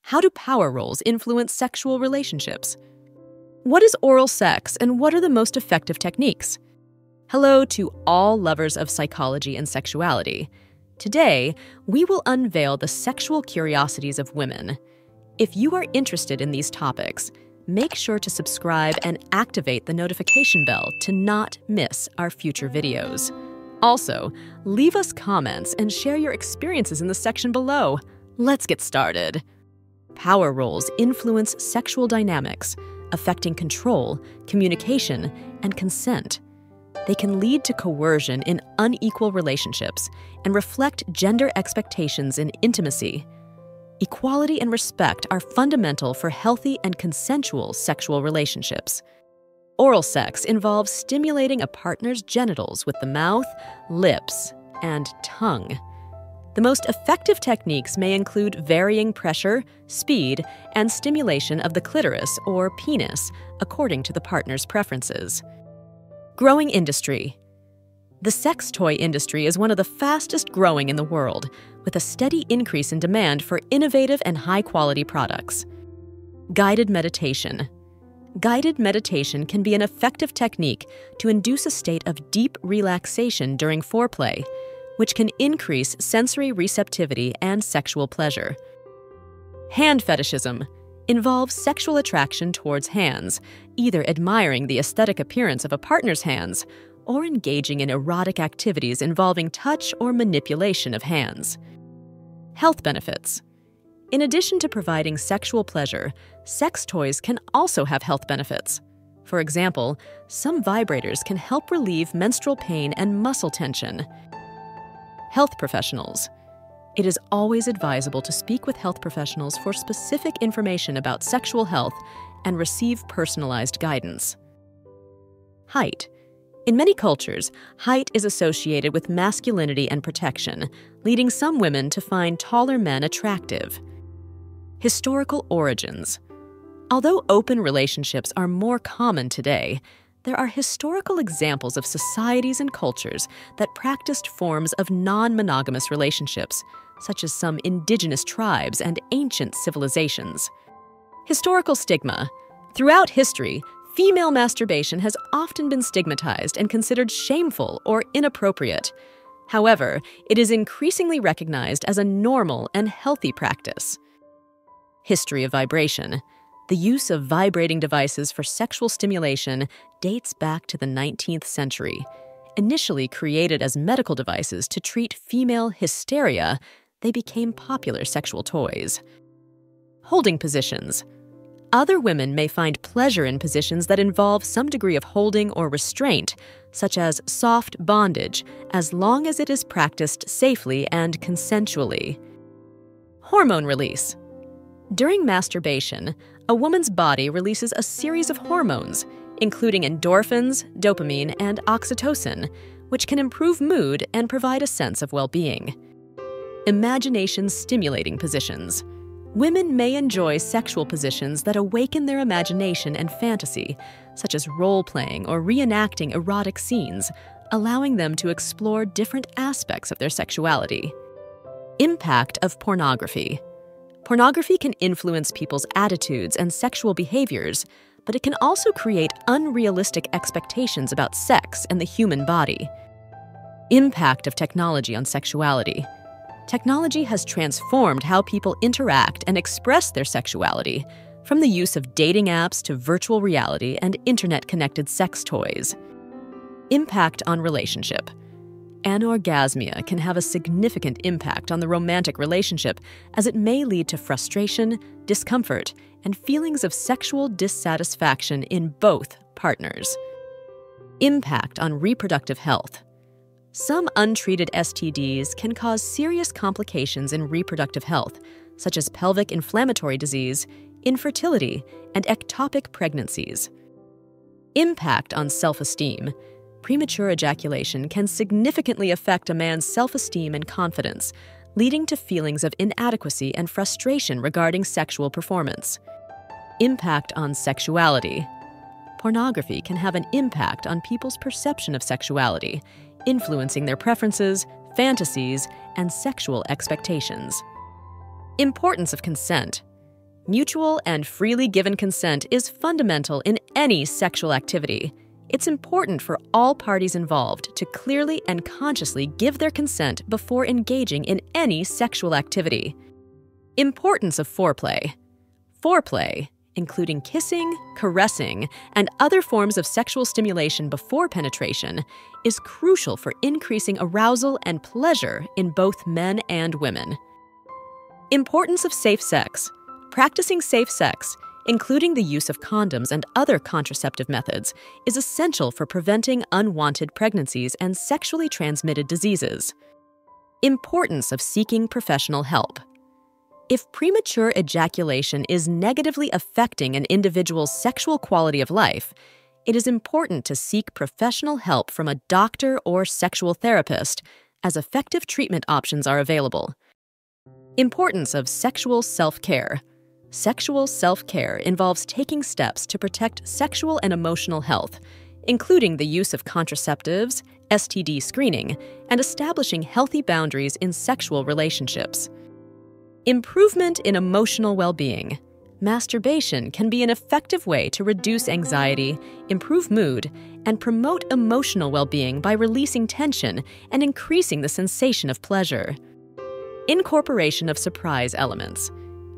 How do power roles influence sexual relationships? What is oral sex and what are the most effective techniques? Hello to all lovers of psychology and sexuality. Today, we will unveil the sexual curiosities of women. If you are interested in these topics, make sure to subscribe and activate the notification bell to not miss our future videos. Also, leave us comments and share your experiences in the section below. Let's get started. Power roles influence sexual dynamics, affecting control, communication, and consent. They can lead to coercion in unequal relationships and reflect gender expectations in intimacy. Equality and respect are fundamental for healthy and consensual sexual relationships. Oral sex involves stimulating a partner's genitals with the mouth, lips, and tongue. The most effective techniques may include varying pressure, speed, and stimulation of the clitoris or penis, according to the partner's preferences. Growing industry. The sex toy industry is one of the fastest growing in the world, with a steady increase in demand for innovative and high-quality products. Guided meditation. Guided meditation can be an effective technique to induce a state of deep relaxation during foreplay, which can increase sensory receptivity and sexual pleasure. Hand fetishism involves sexual attraction towards hands, either admiring the aesthetic appearance of a partner's hands or engaging in erotic activities involving touch or manipulation of hands. Health benefits. In addition to providing sexual pleasure, sex toys can also have health benefits. For example, some vibrators can help relieve menstrual pain and muscle tension. Health professionals. It is always advisable to speak with health professionals for specific information about sexual health and receive personalized guidance. Height. In many cultures, height is associated with masculinity and protection, leading some women to find taller men attractive. Historical origins. Although open relationships are more common today, there are historical examples of societies and cultures that practiced forms of non-monogamous relationships, such as some indigenous tribes and ancient civilizations. Historical stigma. Throughout history, female masturbation has often been stigmatized and considered shameful or inappropriate. However, it is increasingly recognized as a normal and healthy practice. History of vibration. The use of vibrating devices for sexual stimulation dates back to the 19th century. Initially created as medical devices to treat female hysteria, they became popular sexual toys. Holding positions. Other women may find pleasure in positions that involve some degree of holding or restraint, such as soft bondage, as long as it is practiced safely and consensually. Hormone release. During masturbation, a woman's body releases a series of hormones, including endorphins, dopamine, and oxytocin, which can improve mood and provide a sense of well-being. Imagination-stimulating positions. Women may enjoy sexual positions that awaken their imagination and fantasy, such as role-playing or reenacting erotic scenes, allowing them to explore different aspects of their sexuality. Impact of pornography. Pornography can influence people's attitudes and sexual behaviors, but it can also create unrealistic expectations about sex and the human body. Impact of technology on sexuality. Technology has transformed how people interact and express their sexuality, from the use of dating apps to virtual reality and internet-connected sex toys. Impact on relationship. Anorgasmia can have a significant impact on the romantic relationship, as it may lead to frustration, discomfort, and feelings of sexual dissatisfaction in both partners. Impact on reproductive health. Some untreated STDs can cause serious complications in reproductive health, such as pelvic inflammatory disease, infertility, and ectopic pregnancies. Impact on self-esteem. Premature ejaculation can significantly affect a man's self-esteem and confidence, leading to feelings of inadequacy and frustration regarding sexual performance. Impact on sexuality. Pornography can have an impact on people's perception of sexuality, influencing their preferences, fantasies, and sexual expectations. Importance of consent. Mutual and freely given consent is fundamental in any sexual activity. It's important for all parties involved to clearly and consciously give their consent before engaging in any sexual activity. Importance of foreplay. Foreplay, including kissing, caressing, and other forms of sexual stimulation before penetration, is crucial for increasing arousal and pleasure in both men and women. Importance of safe sex. Practicing safe sex, including the use of condoms and other contraceptive methods, is essential for preventing unwanted pregnancies and sexually transmitted diseases. Importance of seeking professional help. If premature ejaculation is negatively affecting an individual's sexual quality of life, it is important to seek professional help from a doctor or sexual therapist, as effective treatment options are available. Importance of sexual self-care. Sexual self-care involves taking steps to protect sexual and emotional health, including the use of contraceptives, STD screening, and establishing healthy boundaries in sexual relationships. Improvement in emotional well-being. Masturbation can be an effective way to reduce anxiety, improve mood, and promote emotional well-being by releasing tension and increasing the sensation of pleasure. Incorporation of surprise elements.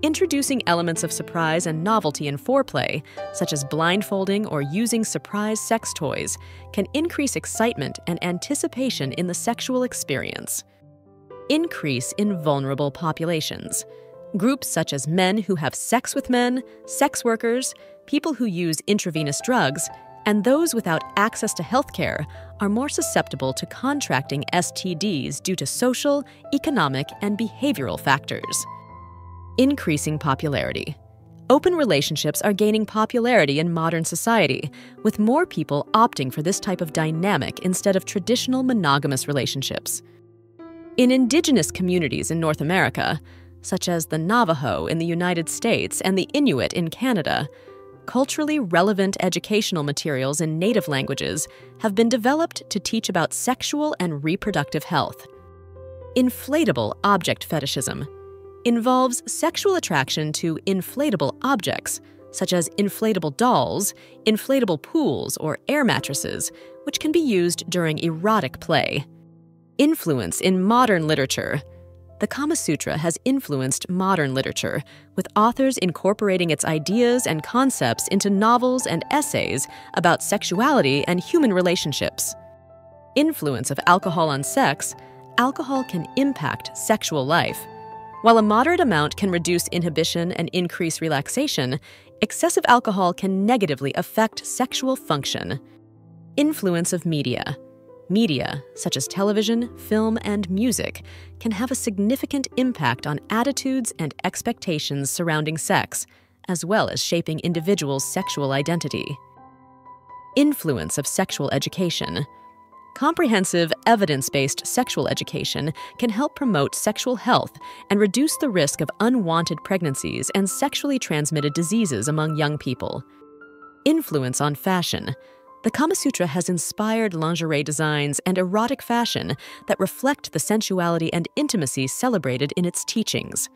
Introducing elements of surprise and novelty in foreplay, such as blindfolding or using surprise sex toys, can increase excitement and anticipation in the sexual experience. Increase in vulnerable populations. Groups such as men who have sex with men, sex workers, people who use intravenous drugs, and those without access to healthcare are more susceptible to contracting STDs due to social, economic, and behavioral factors. Increasing popularity. Open relationships are gaining popularity in modern society, with more people opting for this type of dynamic instead of traditional monogamous relationships. In indigenous communities in North America, such as the Navajo in the United States and the Inuit in Canada, culturally relevant educational materials in native languages have been developed to teach about sexual and reproductive health. Inflatable object fetishism involves sexual attraction to inflatable objects, such as inflatable dolls, inflatable pools, or air mattresses, which can be used during erotic play. Influence in modern literature. The Kama Sutra has influenced modern literature, with authors incorporating its ideas and concepts into novels and essays about sexuality and human relationships. Influence of alcohol on sex. Alcohol can impact sexual life. While a moderate amount can reduce inhibition and increase relaxation, excessive alcohol can negatively affect sexual function. Influence of media. Media, such as television, film, and music, can have a significant impact on attitudes and expectations surrounding sex, as well as shaping individuals' sexual identity. Influence of sexual education. Comprehensive, evidence-based sexual education can help promote sexual health and reduce the risk of unwanted pregnancies and sexually transmitted diseases among young people. Influence on fashion. The Kama Sutra has inspired lingerie designs and erotic fashion that reflect the sensuality and intimacy celebrated in its teachings.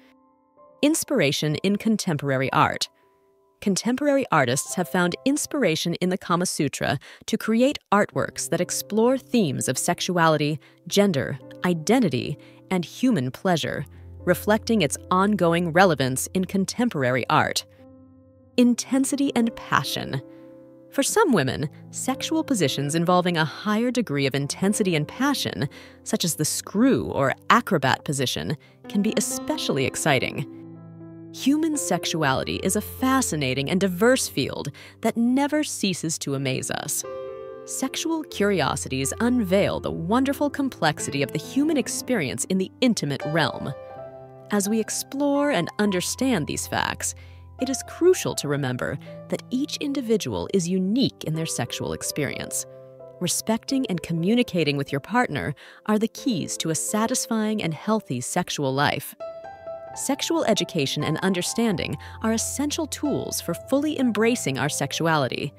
Inspiration in contemporary art. Contemporary artists have found inspiration in the Kama Sutra to create artworks that explore themes of sexuality, gender, identity, and human pleasure, reflecting its ongoing relevance in contemporary art. Intensity and passion. For some women, sexual positions involving a higher degree of intensity and passion, such as the screw or acrobat position, can be especially exciting. Human sexuality is a fascinating and diverse field that never ceases to amaze us. Sexual curiosities unveil the wonderful complexity of the human experience in the intimate realm. As we explore and understand these facts, it is crucial to remember that each individual is unique in their sexual experience. Respecting and communicating with your partner are the keys to a satisfying and healthy sexual life. Sexual education and understanding are essential tools for fully embracing our sexuality.